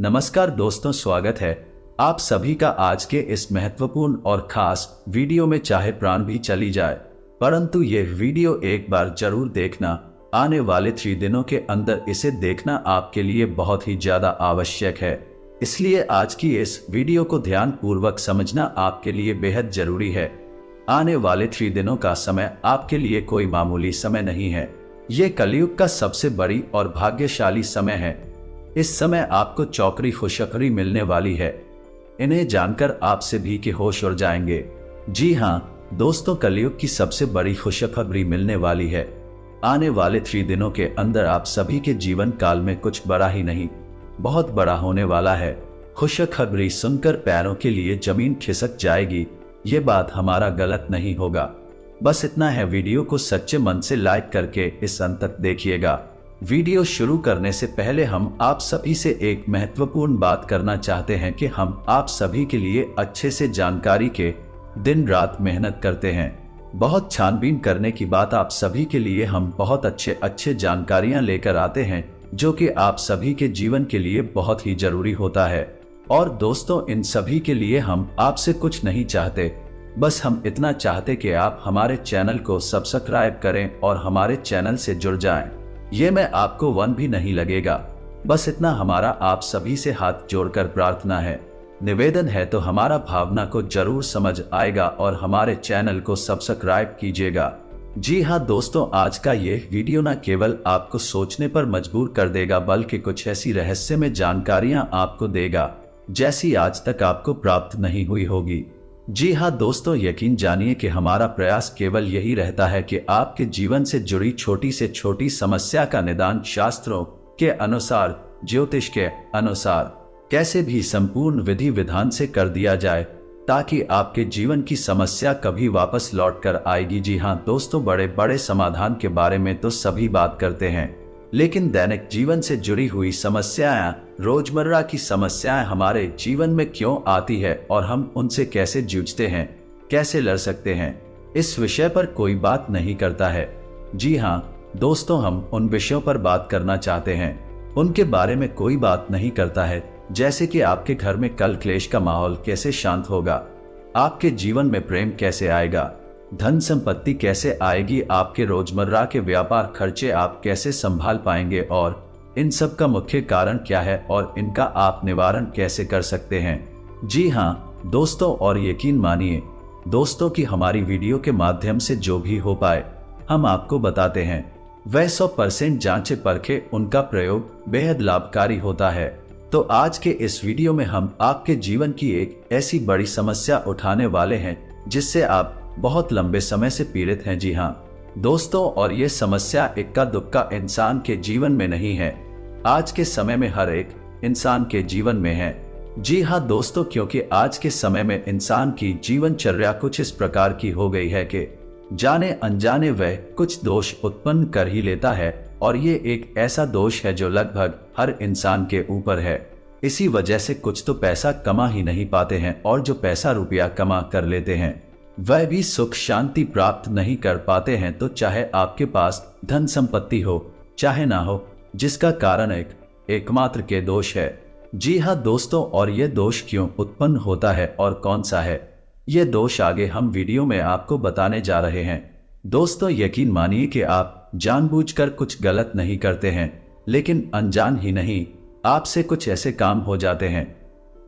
नमस्कार दोस्तों, स्वागत है आप सभी का आज के इस महत्वपूर्ण और खास वीडियो में। चाहे प्राण भी चली जाए परंतु ये वीडियो एक बार जरूर देखना। आने वाले 3 दिनों के अंदर इसे देखना आपके लिए बहुत ही ज्यादा आवश्यक है। इसलिए आज की इस वीडियो को ध्यान पूर्वक समझना आपके लिए बेहद जरूरी है। आने वाले 3 दिनों का समय आपके लिए कोई मामूली समय नहीं है। ये कलयुग का सबसे बड़ी और भाग्यशाली समय है। इस समय आपको चौकरी खुशखबरी मिलने वाली है। इन्हें जानकर आप सभी के होश उड़ जाएंगे। जी हाँ दोस्तों, कलयुग की सबसे बड़ी खुशखबरी मिलने वाली है। आने वाले 3 दिनों के अंदर आप सभी के जीवन काल में कुछ बड़ा ही नहीं, बहुत बड़ा होने वाला है। खुशखबरी सुनकर पैरों के लिए जमीन खिसक जाएगी। ये बात हमारा गलत नहीं होगा। बस इतना है, वीडियो को सच्चे मन से लाइक करके इस अंत तक देखिएगा। वीडियो शुरू करने से पहले हम आप सभी से एक महत्वपूर्ण बात करना चाहते हैं कि हम आप सभी के लिए अच्छे से जानकारी के दिन रात मेहनत करते हैं। बहुत छानबीन करने की बात आप सभी के लिए हम बहुत अच्छे जानकारियां लेकर आते हैं, जो कि आप सभी के जीवन के लिए बहुत ही जरूरी होता है। और दोस्तों, इन सभी के लिए हम आपसे कुछ नहीं चाहते, बस हम इतना चाहते कि आप हमारे चैनल को सब्सक्राइब करें और हमारे चैनल से जुड़ जाएं। ये मैं आपको 1 भी नहीं लगेगा। बस इतना हमारा आप सभी से हाथ जोड़कर प्रार्थना है, निवेदन है, तो हमारा भावना को जरूर समझ आएगा और हमारे चैनल को सब्सक्राइब कीजिएगा। जी हाँ दोस्तों, आज का ये वीडियो न केवल आपको सोचने पर मजबूर कर देगा, बल्कि कुछ ऐसी रहस्यमय जानकारियां आपको देगा जैसी आज तक आपको प्राप्त नहीं हुई होगी। जी हाँ दोस्तों, यकीन जानिए कि हमारा प्रयास केवल यही रहता है कि आपके जीवन से जुड़ी छोटी से छोटी समस्या का निदान शास्त्रों के अनुसार, ज्योतिष के अनुसार कैसे भी संपूर्ण विधि विधान से कर दिया जाए, ताकि आपके जीवन की समस्या कभी वापस लौट कर आएगी। जी हाँ दोस्तों, बड़े बड़े समाधान के बारे में तो सभी बात करते हैं, लेकिन दैनिक जीवन से जुड़ी हुई समस्याएं, रोजमर्रा की समस्याएं हमारे जीवन में क्यों आती है और हम उनसे कैसे जूझते हैं, कैसे लड़ सकते हैं, इस विषय पर कोई बात नहीं करता है। जी हाँ दोस्तों, हम उन विषयों पर बात करना चाहते हैं, उनके बारे में कोई बात नहीं करता है। जैसे कि आपके घर में कल क्लेश का माहौल कैसे शांत होगा, आपके जीवन में प्रेम कैसे आएगा, धन संपत्ति कैसे आएगी, आपके रोजमर्रा के व्यापार खर्चे आप कैसे संभाल पाएंगे, और इन सब का मुख्य कारण क्या है और इनका आप निवारण कैसे कर सकते हैं। जी हाँ दोस्तों, और यकीन मानिए दोस्तों कि हमारी वीडियो के माध्यम से जो भी हो पाए हम आपको बताते हैं। वह 100% जांचे परखे उनका प्रयोग बेहद लाभकारी होता है। तो आज के इस वीडियो में हम आपके जीवन की एक ऐसी बड़ी समस्या उठाने वाले हैं जिससे आप बहुत लंबे समय से पीड़ित हैं। जी हाँ दोस्तों, और ये समस्या इक्का दुक्का इंसान के जीवन में नहीं है, आज के समय में हर एक इंसान के जीवन में है। जी हाँ दोस्तों, क्योंकि आज के समय में इंसान की जीवनचर्या कुछ इस प्रकार की हो गई है कि जाने अनजाने वह कुछ दोष उत्पन्न कर ही लेता है, और ये एक ऐसा दोष है जो लगभग हर इंसान के ऊपर है। इसी वजह से कुछ तो पैसा कमा ही नहीं पाते हैं, और जो पैसा रुपया कमा कर लेते हैं वह भी सुख शांति प्राप्त नहीं कर पाते हैं। तो चाहे आपके पास धन संपत्ति हो चाहे ना हो, जिसका कारण एकमात्र के दोष है। जी हाँ दोस्तों, और ये दोष क्यों उत्पन्न होता है और कौन सा है, ये दोष आगे हम वीडियो में आपको बताने जा रहे हैं। दोस्तों, यकीन मानिए कि आप जानबूझकर कुछ गलत नहीं करते हैं, लेकिन अनजान ही नहीं आपसे कुछ ऐसे काम हो जाते हैं,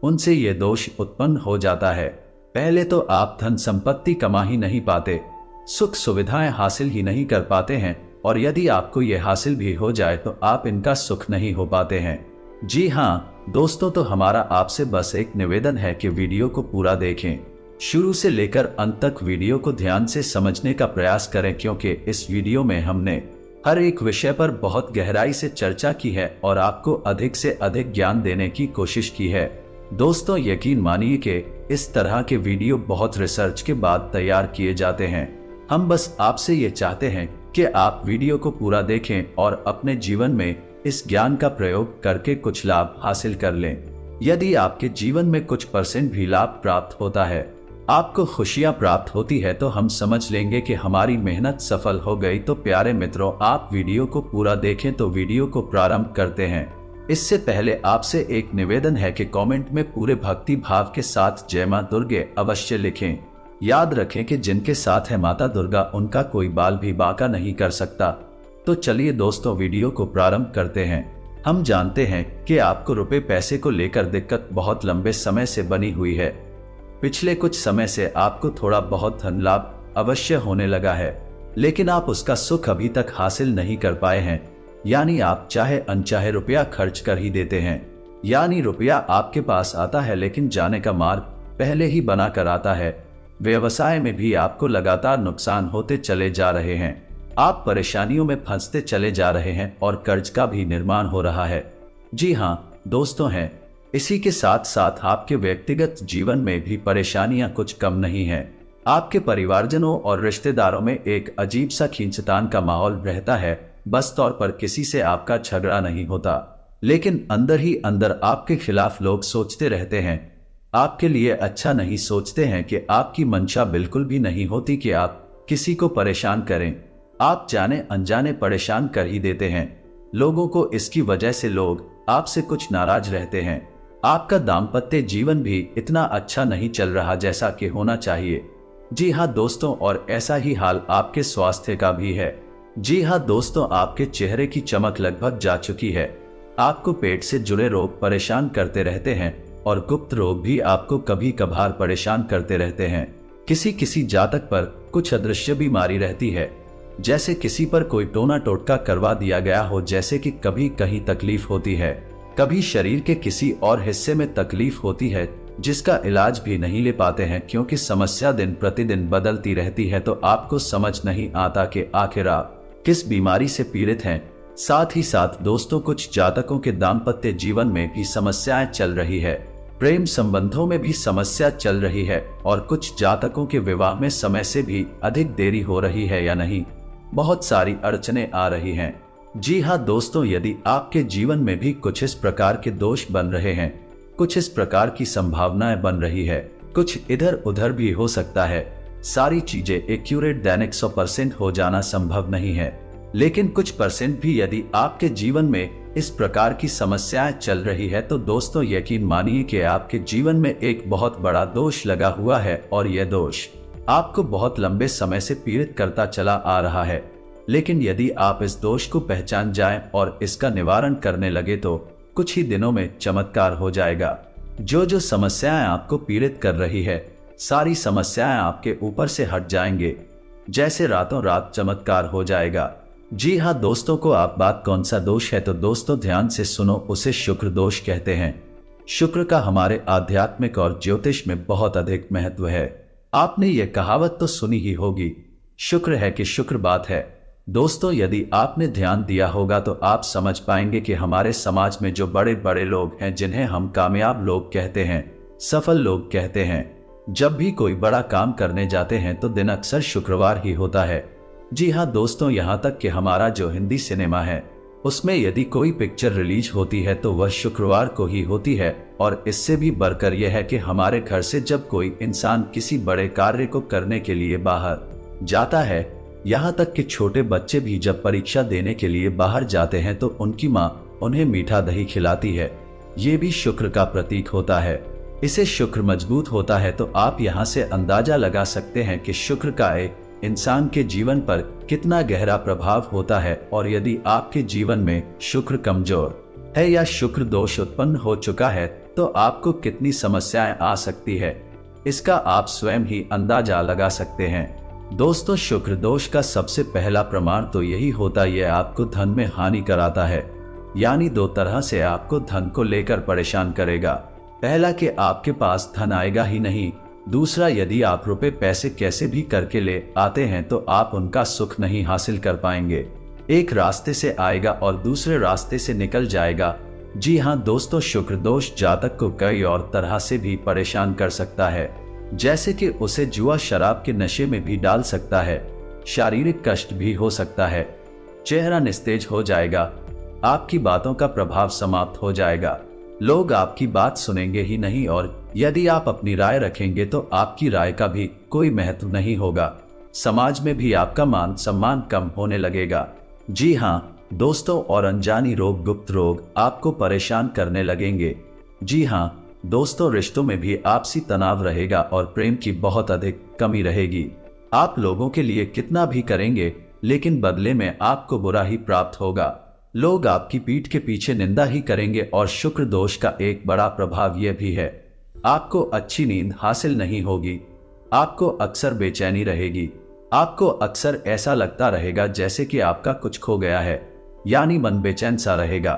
उनसे ये दोष उत्पन्न हो जाता है। पहले तो आप धन संपत्ति कमा ही नहीं पाते, सुख सुविधाएं हासिल ही नहीं कर पाते हैं, और यदि आपको ये हासिल भी हो जाए तो आप इनका सुख नहीं हो पाते हैं। जी हाँ दोस्तों, तो हमारा आपसे बस एक निवेदन है कि वीडियो को पूरा देखें, शुरू से लेकर अंत तक वीडियो को ध्यान से समझने का प्रयास करें, क्योंकि इस वीडियो में हमने हर एक विषय पर बहुत गहराई से चर्चा की है और आपको अधिक से अधिक ज्ञान देने की कोशिश की है। दोस्तों, यकीन मानिए कि इस तरह के वीडियो बहुत रिसर्च के बाद तैयार किए जाते हैं। हम बस आपसे ये चाहते हैं कि आप वीडियो को पूरा देखें और अपने जीवन में इस ज्ञान का प्रयोग करके कुछ लाभ हासिल कर लें। यदि आपके जीवन में कुछ % भी लाभ प्राप्त होता है, आपको खुशियां प्राप्त होती है, तो हम समझ लेंगे कि हमारी मेहनत सफल हो गई। तो प्यारे मित्रों, आप वीडियो को पूरा देखें। तो वीडियो को प्रारंभ करते हैं। इससे पहले आपसे एक निवेदन है कि कमेंट में पूरे भक्ति भाव के साथ जय मां दुर्गे अवश्य लिखें। याद रखें कि जिनके साथ है माता दुर्गा उनका कोई बाल भी बांका नहीं कर सकता। तो चलिए दोस्तों, वीडियो को प्रारंभ करते हैं। हम जानते हैं कि आपको रुपए पैसे को लेकर दिक्कत बहुत लंबे समय से बनी हुई है। पिछले कुछ समय से आपको थोड़ा बहुत धन लाभ अवश्य होने लगा है, लेकिन आप उसका सुख अभी तक हासिल नहीं कर पाए हैं। यानी आप चाहे अनचाहे रुपया खर्च कर ही देते हैं। यानी रुपया आपके पास आता है लेकिन जाने का मार्ग पहले ही बना कर आता है। व्यवसाय में भी आपको लगातार नुकसान होते चले जा रहे हैं। आप परेशानियों में फंसते चले जा रहे हैं और कर्ज का भी निर्माण हो रहा है। जी हाँ दोस्तों हैं। इसी के साथ साथ आपके व्यक्तिगत जीवन में भी परेशानियां कुछ कम नहीं है। आपके परिवारजनों और रिश्तेदारों में एक अजीब सा खींचतान का माहौल रहता है। बस तौर पर किसी से आपका झगड़ा नहीं होता, लेकिन अंदर ही अंदर आपके खिलाफ लोग सोचते रहते हैं। आपके लिए अच्छा नहीं सोचते हैं कि आपकी मंशा बिल्कुल भी नहीं होती कि आप किसी को परेशान करें। आप जाने अनजाने परेशान कर ही देते हैं लोगों को। इसकी वजह से लोग आपसे कुछ नाराज रहते हैं। आपका दाम्पत्य जीवन भी इतना अच्छा नहीं चल रहा जैसा कि होना चाहिए। जी हाँ दोस्तों, और ऐसा ही हाल आपके स्वास्थ्य का भी है। जी हाँ दोस्तों, आपके चेहरे की चमक लगभग जा चुकी है। आपको पेट से जुड़े रोग परेशान करते रहते हैं और गुप्त रोग भी आपको कभी कभार परेशान करते रहते हैं। किसी किसी जातक पर कुछ अदृश्य बीमारी रहती है, जैसे किसी पर कोई टोना टोटका करवा दिया गया हो। जैसे कि कभी कहीं तकलीफ होती है, कभी शरीर के किसी और हिस्से में तकलीफ होती है जिसका इलाज भी नहीं ले पाते हैं, क्योंकि समस्या दिन प्रतिदिन बदलती रहती है। तो आपको समझ नहीं आता कि आखिर आप किस बीमारी से पीड़ित हैं। साथ ही साथ दोस्तों, कुछ जातकों के दाम्पत्य जीवन में भी समस्याएं चल रही है। प्रेम संबंधों में भी समस्या चल रही है और कुछ जातकों के विवाह में समय से भी अधिक देरी हो रही है या नहीं, बहुत सारी अड़चनें आ रही हैं। जी हाँ दोस्तों, यदि आपके जीवन में भी कुछ इस प्रकार के दोष बन रहे हैं, कुछ इस प्रकार की संभावनाएं बन रही है, कुछ इधर उधर भी हो सकता है। सारी चीजें एक्यूरेट दैनिक 100% हो जाना संभव नहीं है, लेकिन कुछ परसेंट भी यदि आपके जीवन में इस प्रकार की समस्याएं चल रही है तो दोस्तों यकीन मानिए कि आपके जीवन में एक बहुत बड़ा दोष लगा हुआ है और यह दोष आपको बहुत लंबे समय से पीड़ित करता चला आ रहा है। लेकिन यदि आप इस दोष को पहचान जाएं और इसका निवारण करने लगे तो कुछ ही दिनों में चमत्कार हो जाएगा। जो समस्याएं आपको पीड़ित कर रही है, सारी समस्याएं आपके ऊपर से हट जाएंगे, जैसे रातों रात चमत्कार हो जाएगा। जी हाँ दोस्तों, को आप बात कौन सा दोष है तो दोस्तों ध्यान से सुनो, उसे शुक्र दोष कहते हैं। शुक्र का हमारे आध्यात्मिक और ज्योतिष में बहुत अधिक महत्व है। आपने ये कहावत तो सुनी ही होगी, शुक्र है कि शुक्र बात है। दोस्तों यदि आपने ध्यान दिया होगा तो आप समझ पाएंगे कि हमारे समाज में जो बड़े बड़े लोग हैं, जिन्हें हम कामयाब लोग कहते हैं, सफल लोग कहते हैं, जब भी कोई बड़ा काम करने जाते हैं तो दिन अक्सर शुक्रवार ही होता है। जी हाँ दोस्तों, यहाँ तक कि हमारा जो हिंदी सिनेमा है उसमें यदि कोई पिक्चर रिलीज होती है तो वह शुक्रवार को ही होती है। और इससे भी बढ़कर यह है कि हमारे घर से जब कोई इंसान किसी बड़े कार्य को करने के लिए बाहर जाता है, यहाँ तक कि छोटे बच्चे भी जब परीक्षा देने के लिए बाहर जाते हैं तो उनकी माँ उन्हें मीठा दही खिलाती है। ये भी शुक्र का प्रतीक होता है। इसे शुक्र मजबूत होता है तो आप यहाँ से अंदाजा लगा सकते हैं कि शुक्र का एक इंसान के जीवन पर कितना गहरा प्रभाव होता है। और यदि आपके जीवन में शुक्र कमजोर है या शुक्र दोष उत्पन्न हो चुका है तो आपको कितनी समस्याएं आ सकती है, इसका आप स्वयं ही अंदाजा लगा सकते हैं। दोस्तों शुक्र दोष का सबसे पहला प्रमाण तो यही होता है, आपको धन में हानि कराता है। यानी दो तरह से आपको धन को लेकर परेशान करेगा। पहला कि आपके पास धन आएगा ही नहीं, दूसरा यदि आप रुपए पैसे कैसे भी करके ले आते हैं तो आप उनका सुख नहीं हासिल कर पाएंगे। एक रास्ते से आएगा और दूसरे रास्ते से निकल जाएगा। जी हाँ दोस्तों, शुक्र दोष जातक को कई और तरह से भी परेशान कर सकता है, जैसे कि उसे जुआ शराब के नशे में भी डाल सकता है, शारीरिक कष्ट भी हो सकता है, चेहरा निस्तेज हो जाएगा, आपकी बातों का प्रभाव समाप्त हो जाएगा, लोग आपकी बात सुनेंगे ही नहीं और यदि आप अपनी राय रखेंगे तो आपकी राय का भी कोई महत्व नहीं होगा। समाज में भी आपका मान सम्मान कम होने लगेगा। जी हाँ दोस्तों और अनजानी रोग, गुप्त रोग आपको परेशान करने लगेंगे। जी हाँ दोस्तों, रिश्तों में भी आपसी तनाव रहेगा और प्रेम की बहुत अधिक कमी रहेगी। आप लोगों के लिए कितना भी करेंगे लेकिन बदले में आपको बुरा ही प्राप्त होगा। लोग आपकी पीठ के पीछे निंदा ही करेंगे और शुक्र दोष का एक बड़ा प्रभाव यह भी है, आपको अच्छी नींद हासिल नहीं होगी। आपको अक्सर बेचैनी रहेगी। आपको अक्सर ऐसा लगता रहेगा जैसे कि आपका कुछ खो गया है, यानी मन बेचैन सा रहेगा,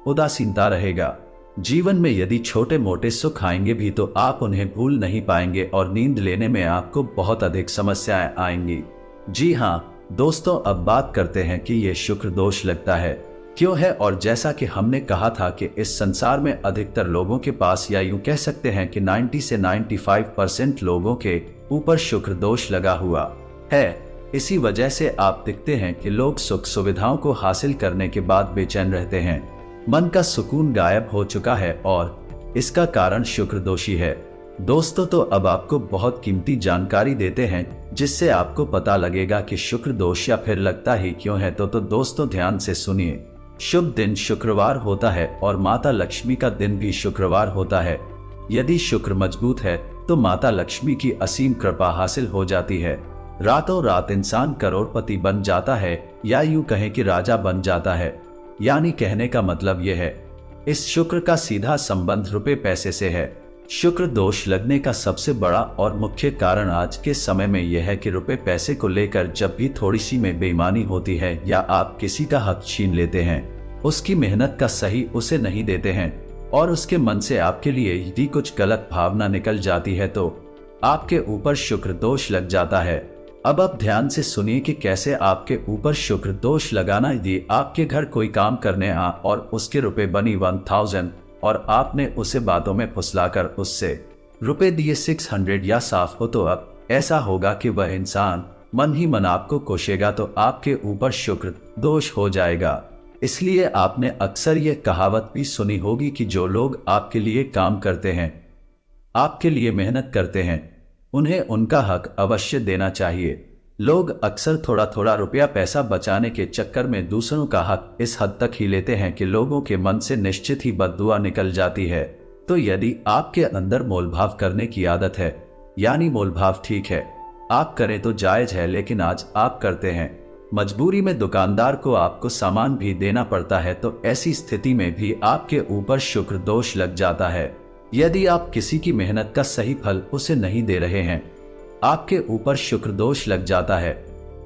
उदासीनता रहेगा। जीवन में यदि छोटे मोटे सुख आएंगे भी तो आप उन्हें भूल नहीं पाएंगे और नींद लेने में आपको बहुत अधिक समस्याएं आएंगी। जी हाँ दोस्तों, अब बात करते हैं कि ये शुक्र दोष लगता है क्यों है। और जैसा कि हमने कहा था कि इस संसार में अधिकतर लोगों के पास, या यूं कह सकते हैं कि 90 से 95% लोगों के ऊपर शुक्र दोष लगा हुआ है। इसी वजह से आप देखते हैं कि लोग सुख सुविधाओं को हासिल करने के बाद बेचैन रहते हैं। मन का सुकून गायब हो चुका है और इसका कारण शुक्र दोषी है। दोस्तों तो अब आपको बहुत कीमती जानकारी देते हैं जिससे आपको पता लगेगा कि शुक्र दोष या फिर लगता ही क्यों है। तो दोस्तों ध्यान से सुनिए। शुभ दिन शुक्रवार होता है और माता लक्ष्मी का दिन भी शुक्रवार होता है। यदि शुक्र मजबूत है तो माता लक्ष्मी की असीम कृपा हासिल हो जाती है। रातों रात इंसान करोड़पति बन जाता है, या यूं कहें कि राजा बन जाता है। यानी कहने का मतलब यह है, इस शुक्र का सीधा संबंध रुपए पैसे से है। शुक्र दोष लगने का सबसे बड़ा और मुख्य कारण आज के समय में यह है कि रुपए पैसे को लेकर जब भी थोड़ी सी में बेईमानी होती है या आप किसी का हक छीन लेते हैं, उसकी मेहनत का सही उसे नहीं देते हैं और उसके मन से आपके लिए यदि कुछ गलत भावना निकल जाती है तो आपके ऊपर शुक्र दोष लग जाता है। अब आप ध्यान से सुनिए कि कैसे आपके ऊपर शुक्र दोष लगाना। यदि आपके घर कोई काम करने आ और उसके रुपए बनी 1000 और आपने उसे बातों में फुसलाकर उससे रुपए दिए 600 या साफ हो, तो अब ऐसा होगा कि वह इंसान मन ही मन आपको कोसेगा तो आपके ऊपर शुक्र दोष हो जाएगा। इसलिए आपने अक्सर यह कहावत भी सुनी होगी कि जो लोग आपके लिए काम करते हैं, आपके लिए मेहनत करते हैं, उन्हें उनका हक अवश्य देना चाहिए। लोग अक्सर थोड़ा थोड़ा रुपया पैसा बचाने के चक्कर में दूसरों का हक इस हद तक ही लेते हैं कि लोगों के मन से निश्चित ही बद्दुआ निकल जाती है। तो यदि आपके अंदर मोलभाव करने की आदत है, यानी मोलभाव ठीक है, आप करें तो जायज है, लेकिन आज आप करते हैं, मजबूरी में दुकानदार को आपको सामान भी देना पड़ता है, तो ऐसी स्थिति में भी आपके ऊपर शुक्र दोष लग जाता है। यदि आप किसी की मेहनत का सही फल उसे नहीं दे रहे हैं, आपके ऊपर शुक्र दोष लग जाता है।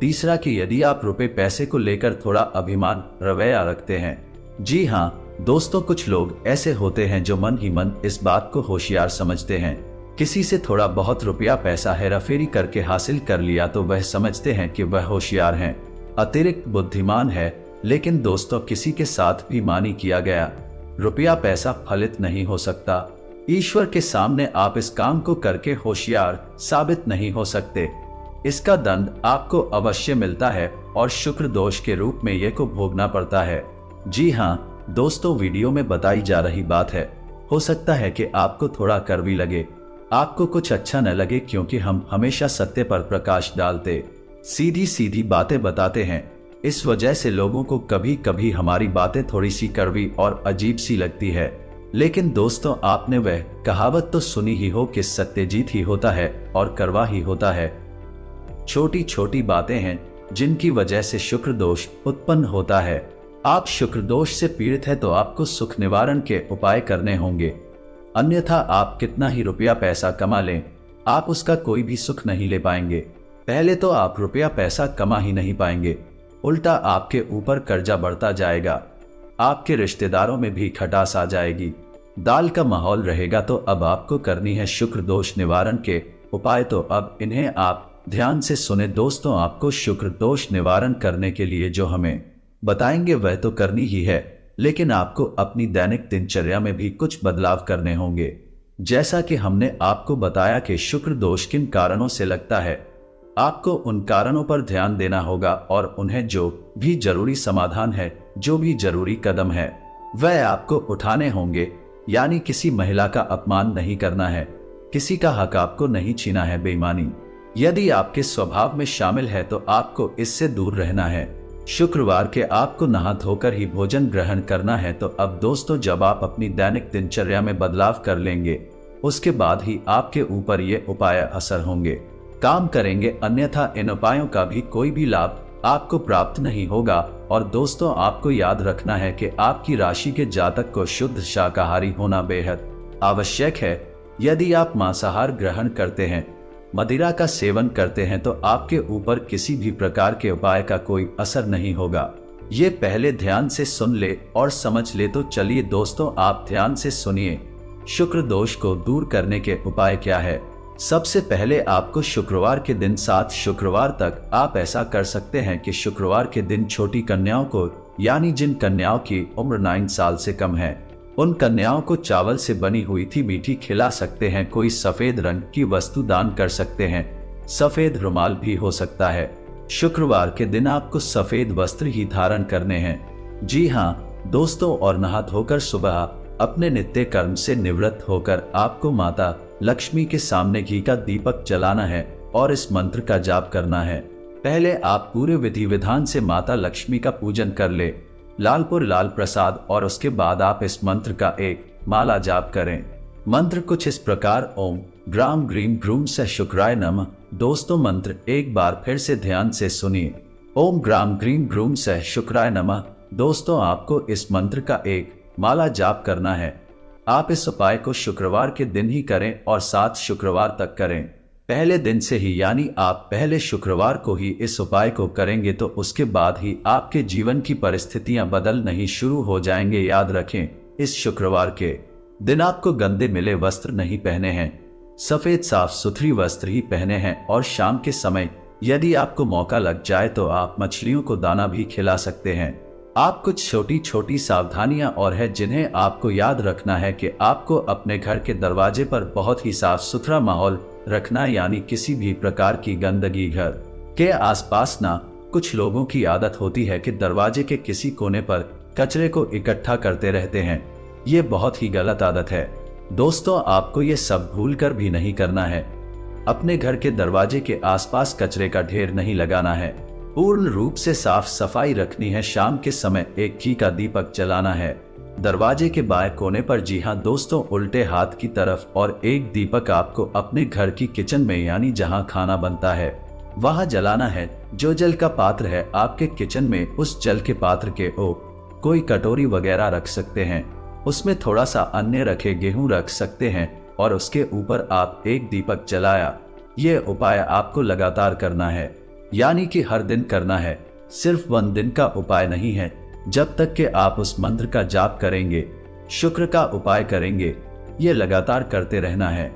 तीसरा कि यदि आप रुपए पैसे को लेकर थोड़ा अभिमान रवैया रखते हैं। जी हाँ दोस्तों, कुछ लोग ऐसे होते हैं जो मन ही मन इस बात को होशियार समझते हैं। किसी से थोड़ा बहुत रुपया पैसा हेराफेरी करके हासिल कर लिया तो वह समझते हैं कि वह होशियार हैं, अतिरिक्त बुद्धिमान है। लेकिन दोस्तों, किसी के साथ भी मानी किया गया रुपया पैसा फलित नहीं हो सकता। ईश्वर के सामने आप इस काम को करके होशियार साबित नहीं हो सकते। इसका दंड आपको अवश्य मिलता है और शुक्र दोष के रूप में ये को भोगना पड़ता है। जी हाँ दोस्तों, वीडियो में बताई जा रही बात है, हो सकता है कि आपको थोड़ा कड़वी लगे, आपको कुछ अच्छा न लगे, क्योंकि हम हमेशा सत्य पर प्रकाश डालते, सीधी सीधी बातें बताते हैं। इस वजह से लोगों को कभी कभी हमारी बातें थोड़ी सी कड़वी और अजीब सी लगती है। लेकिन दोस्तों, आपने वह कहावत तो सुनी ही हो कि सत्यजीत ही होता है और कड़वा ही होता है। छोटी छोटी बातें हैं जिनकी वजह से शुक्र दोष उत्पन्न होता है। आप शुक्र दोष से पीड़ित है तो आपको सुख निवारण के उपाय करने होंगे, अन्यथा आप कितना ही रुपया पैसा कमा लें, आप उसका कोई भी सुख नहीं ले पाएंगे। पहले तो आप रुपया पैसा कमा ही नहीं पाएंगे, उल्टा आपके ऊपर कर्जा बढ़ता जाएगा, आपके रिश्तेदारों में भी खटास आ जाएगी, दाल का माहौल रहेगा। तो अब आपको करनी है शुक्र दोष निवारण के उपाय, तो अब इन्हें आप ध्यान से सुने। दोस्तों, आपको शुक्र दोष निवारण करने के लिए जो हमें बताएंगे वह तो करनी ही है, लेकिन आपको अपनी दैनिक दिनचर्या में भी कुछ बदलाव करने होंगे। जैसा कि हमने आपको बताया कि शुक्र दोष किन कारणों से लगता है, आपको उन कारणों पर ध्यान देना होगा और उन्हें जो भी जरूरी समाधान है, जो भी जरूरी कदम है, वह आपको उठाने होंगे। यानी किसी महिला का अपमान नहीं करना है, किसी का हक आपको नहीं छीना है। बेईमानी यदि आपके स्वभाव में शामिल है तो आपको इससे दूर रहना है। शुक्रवार के आपको नहा धोकर ही भोजन ग्रहण करना है। तो अब दोस्तों, जब आप अपनी दैनिक दिनचर्या में बदलाव कर लेंगे, उसके बाद ही आपके ऊपर ये उपाय असर होंगे, काम करेंगे, अन्यथा इन उपायों का भी कोई भी लाभ आपको प्राप्त नहीं होगा। और दोस्तों, आपको याद रखना है कि आपकी राशि के जातक को शुद्ध शाकाहारी होना बेहद आवश्यक है। यदि आप मांसाहार ग्रहण करते हैं, मदिरा का सेवन करते हैं, तो आपके ऊपर किसी भी प्रकार के उपाय का कोई असर नहीं होगा। ये पहले ध्यान से सुन ले और समझ ले। तो चलिए दोस्तों, आप ध्यान से सुनिए। शुक्र दोष को दूर करने के उपाय क्या है। सबसे पहले आपको शुक्रवार के दिन 7 शुक्रवार तक आप ऐसा कर सकते हैं कि शुक्रवार के दिन छोटी कन्याओं को, यानी जिन कन्याओं की उम्र 9 साल से कम है, उन कन्याओं को चावल से बनी हुई थी मीठी खिला सकते हैं। कोई सफेद रंग की वस्तु दान कर सकते हैं, सफेद रुमाल भी हो सकता है। शुक्रवार के दिन आपको सफेद वस्त्र ही धारण करने हैं। जी हाँ दोस्तों, और नहा धोकर सुबह अपने नित्य कर्म से निवृत्त होकर आपको माता लक्ष्मी के सामने घी का दीपक जलाना है और इस मंत्र का जाप करना है। पहले आप पूरे विधि विधान से माता लक्ष्मी का पूजन कर ले, लालपुर लाल प्रसाद, और उसके बाद आप इस मंत्र का एक माला जाप करें। मंत्र कुछ इस प्रकार, ओम ग्राम ग्रीम ग्रूम से शुक्राय नमः। दोस्तों, मंत्र एक बार फिर से ध्यान से सुनिए। ओम ग्राम ग्रीम ग्रूम से शुक्राय नमः। दोस्तों, आपको इस मंत्र का एक माला जाप करना है। आप इस उपाय को शुक्रवार के दिन ही करें और 7 शुक्रवार तक करें। पहले दिन से ही, यानी आप पहले शुक्रवार को ही इस उपाय को करेंगे तो उसके बाद ही आपके जीवन की परिस्थितियां बदल नहीं शुरू हो जाएंगे। याद रखें, इस शुक्रवार के दिन आपको गंदे मिले वस्त्र नहीं पहने हैं, सफेद साफ सुथरी वस्त्र ही पहने हैं। और शाम के समय यदि आपको मौका लग जाए तो आप मछलियों को दाना भी खिला सकते हैं। आप कुछ छोटी छोटी सावधानियां और है जिन्हें आपको याद रखना है कि आपको अपने घर के दरवाजे पर बहुत ही साफ सुथरा माहौल रखना, यानी किसी भी प्रकार की गंदगी घर के आसपास ना। कुछ लोगों की आदत होती है कि दरवाजे के किसी कोने पर कचरे को इकट्ठा करते रहते हैं। ये बहुत ही गलत आदत है दोस्तों, आपको ये सब भूल कर भी नहीं करना है। अपने घर के दरवाजे के आसपास कचरे का ढेर नहीं लगाना है, पूर्ण रूप से साफ सफाई रखनी है। शाम के समय एक घी का दीपक जलाना है दरवाजे के बाएं कोने पर। जी हाँ दोस्तों, उल्टे हाथ की तरफ। और एक दीपक आपको अपने घर की किचन में, यानी जहां खाना बनता है, वहां जलाना है। जो जल का पात्र है आपके किचन में, उस जल के पात्र के कोई कटोरी वगैरह रख सकते हैं, उसमें थोड़ा सा अन्न रखे, गेहूं रख सकते हैं और उसके ऊपर आप एक दीपक जलाया। ये उपाय आपको लगातार करना है, यानी कि हर दिन करना है। सिर्फ 1 दिन का उपाय नहीं है। जब तक कि आप उस मंत्र का जाप करेंगे, शुक्र का उपाय करेंगे, ये लगातार करते रहना है।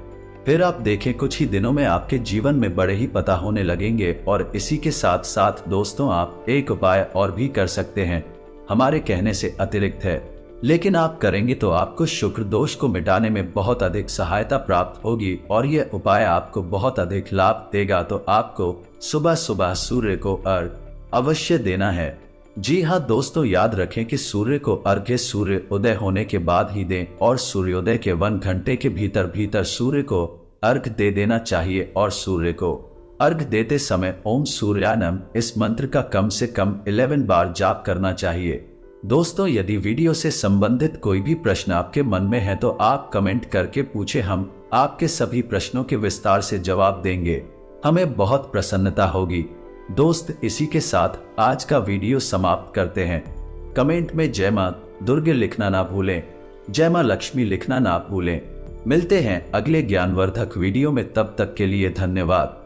फिर आप देखें, कुछ ही दिनों में आपके जीवन में बड़े ही पता होने लगेंगे। और इसी के साथ साथ दोस्तों, आप एक उपाय और भी कर सकते हैं, हमारे कहने से अतिरिक्त है, लेकिन आप करेंगे तो आपको शुक्र दोष को मिटाने में बहुत अधिक सहायता प्राप्त होगी और यह उपाय आपको बहुत अधिक लाभ देगा। तो आपको सुबह सुबह सूर्य को अर्घ अवश्य देना है। जी हाँ दोस्तों, याद रखें कि सूर्य को अर्घ्य सूर्य उदय होने के बाद ही दें और सूर्योदय के 1 घंटे के भीतर भीतर सूर्य को अर्घ दे देना चाहिए। और सूर्य को अर्घ देते समय ओम सूर्यानम इस मंत्र का कम से कम 11 बार जाप करना चाहिए। दोस्तों, यदि वीडियो से संबंधित कोई भी प्रश्न आपके मन में है तो आप कमेंट करके पूछे, हम आपके सभी प्रश्नों के विस्तार से जवाब देंगे, हमें बहुत प्रसन्नता होगी। दोस्त, इसी के साथ आज का वीडियो समाप्त करते हैं। कमेंट में जय मां दुर्गे लिखना ना भूलें, जय मां लक्ष्मी लिखना ना भूलें। मिलते हैं अगले ज्ञानवर्धक वीडियो में, तब तक के लिए धन्यवाद।